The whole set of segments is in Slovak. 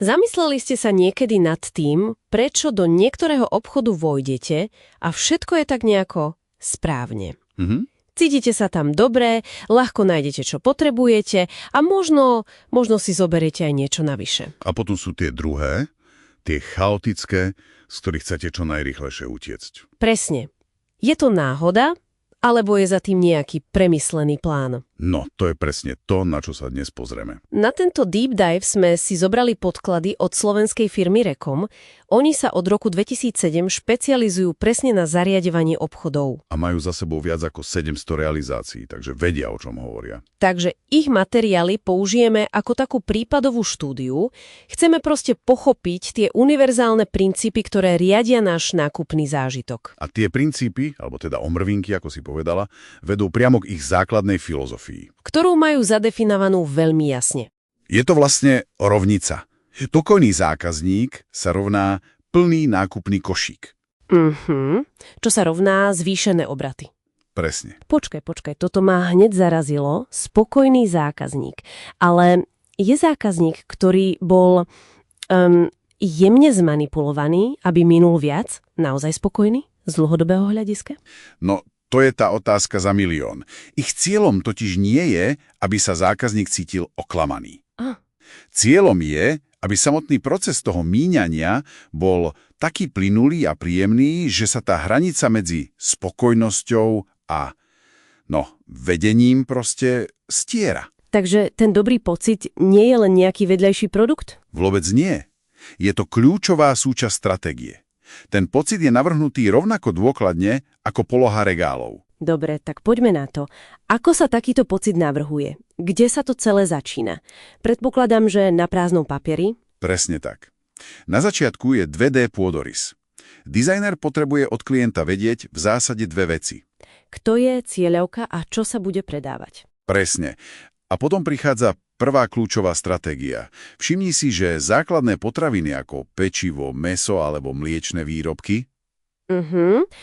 Zamysleli ste sa niekedy nad tým, prečo do niektorého obchodu vojdete a všetko je tak nejako správne? Cítite sa tam dobre, ľahko nájdete, čo potrebujete a možno si zoberiete aj niečo navyše. A potom sú tie druhé, tie chaotické, z ktorých chcete čo najrýchlejšie utiecť. Presne. Je to náhoda, alebo je za tým nejaký premyslený plán? No, to je presne to, na čo sa dnes pozrieme. Na tento deep dive sme si zobrali podklady od slovenskej firmy Rekom. Oni sa od roku 2007 špecializujú presne na zariaďovanie obchodov. A majú za sebou viac ako 700 realizácií, takže vedia, o čom hovoria. Takže ich materiály použijeme ako takú prípadovú štúdiu. Chceme proste pochopiť tie univerzálne princípy, ktoré riadia náš nákupný zážitok. A tie princípy, alebo teda omrvinky, ako si povedala, vedú priamo k ich základnej filozofii. Ktorú majú zadefinovanú veľmi jasne. Je to vlastne rovnica. Pokojný zákazník sa rovná plný nákupný košík. Čo sa rovná zvýšené obraty. Presne. Počkaj, toto ma hneď zarazilo. Spokojný zákazník. Ale je zákazník, ktorý bol jemne zmanipulovaný, aby minul viac, naozaj spokojný z dlhodobého hľadiska? No, to je tá otázka za milión. Ich cieľom totiž nie je, aby sa zákazník cítil oklamaný. Cieľom je, aby samotný proces toho míňania bol taký plynulý a príjemný, že sa tá hranica medzi spokojnosťou a vedením proste stiera. Takže ten dobrý pocit nie je len nejaký vedľajší produkt? Vôbec nie. Je to kľúčová súčasť stratégie. Ten pocit je navrhnutý rovnako dôkladne ako poloha regálov. Dobre, tak poďme na to. Ako sa takýto pocit navrhuje? Kde sa to celé začína? Predpokladám, že na prázdnom papieri? Presne tak. Na začiatku je 2D pôdorys. Dizajner potrebuje od klienta vedieť v zásade dve veci. Kto je cieľovka a čo sa bude predávať? Presne. A potom prichádza prvá kľúčová stratégia. Všimni si, že základné potraviny ako pečivo, mäso alebo mliečne výrobky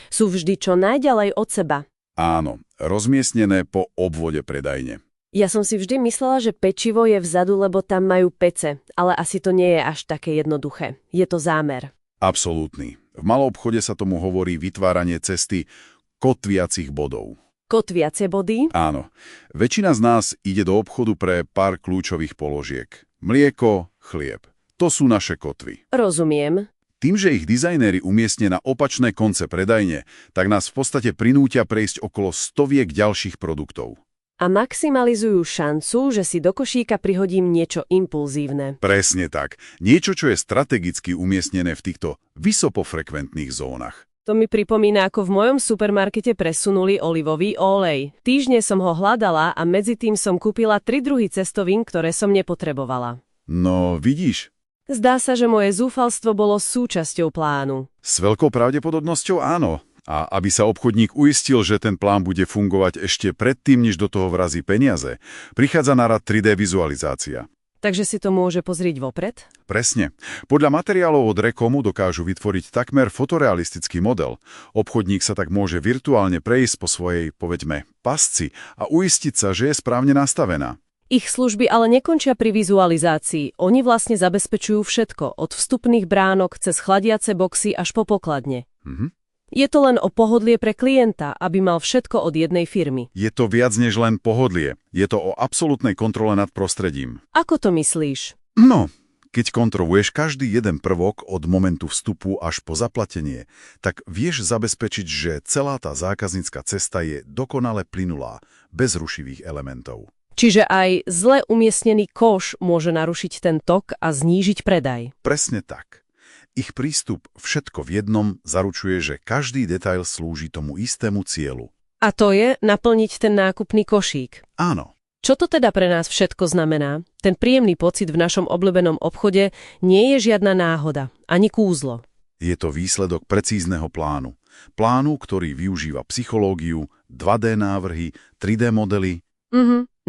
sú vždy čo najďalej od seba. Áno, rozmiestnené po obvode predajne. Ja som si vždy myslela, že pečivo je vzadu, lebo tam majú pece, ale asi to nie je až také jednoduché. Je to zámer. Absolútny. V maloobchode sa tomu hovorí vytváranie cesty kotviacich bodov. Kotviace body? Áno. Väčšina z nás ide do obchodu pre pár kľúčových položiek. Mlieko, chlieb. To sú naše kotvy. Rozumiem. Tým, že ich dizajnéri umiestnia na opačné konce predajne, tak nás v podstate prinútia prejsť okolo stoviek ďalších produktov. A maximalizujú šancu, že si do košíka prihodím niečo impulzívne. Presne tak. Niečo, čo je strategicky umiestnené v týchto vysokofrekventných zónach. To mi pripomína, ako v mojom supermarkete presunuli olivový olej. Týždne som ho hľadala a medzi tým som kúpila 3 druhy cestovín, ktoré som nepotrebovala. No, vidíš? Zdá sa, že moje zúfalstvo bolo súčasťou plánu. S veľkou pravdepodobnosťou áno. A aby sa obchodník uistil, že ten plán bude fungovať ešte predtým, než do toho vrazí peniaze, prichádza na rad 3D vizualizácia. Takže si to môže pozrieť vopred? Presne. Podľa materiálov od Rekomu dokážu vytvoriť takmer fotorealistický model. Obchodník sa tak môže virtuálne prejsť po svojej, povedme, pasci a uistiť sa, že je správne nastavená. Ich služby ale nekončia pri vizualizácii. Oni vlastne zabezpečujú všetko, od vstupných bránok cez chladiace boxy až po pokladne. Je to len o pohodlie pre klienta, aby mal všetko od jednej firmy. Je to viac než len pohodlie. Je to o absolútnej kontrole nad prostredím. Ako to myslíš? No, keď kontroluješ každý jeden prvok od momentu vstupu až po zaplatenie, tak vieš zabezpečiť, že celá tá zákaznícka cesta je dokonale plynulá, bez rušivých elementov. Čiže aj zle umiestnený koš môže narušiť ten tok a znížiť predaj. Presne tak. Ich prístup všetko v jednom zaručuje, že každý detail slúži tomu istému cieľu. A to je naplniť ten nákupný košík. Áno. Čo to teda pre nás všetko znamená? Ten príjemný pocit v našom obľúbenom obchode nie je žiadna náhoda, ani kúzlo. Je to výsledok precízneho plánu. Plánu, ktorý využíva psychológiu, 2D návrhy, 3D modely.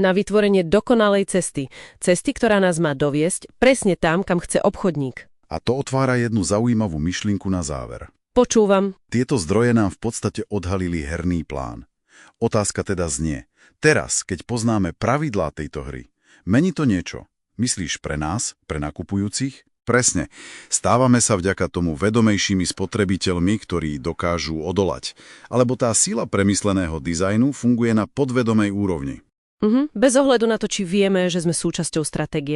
Na vytvorenie dokonalej cesty. Cesty, ktorá nás má doviesť presne tam, kam chce obchodník. A to otvára jednu zaujímavú myšlienku na záver. Počúvam. Tieto zdroje nám v podstate odhalili herný plán. Otázka teda znie. Teraz, keď poznáme pravidlá tejto hry, mení to niečo? Myslíš pre nás, pre nakupujúcich? Presne. Stávame sa vďaka tomu vedomejšími spotrebiteľmi, ktorí dokážu odolať. Alebo tá sila premysleného dizajnu funguje na podvedomej úrovni. Bez ohľadu na to, či vieme, že sme súčasťou stratégie.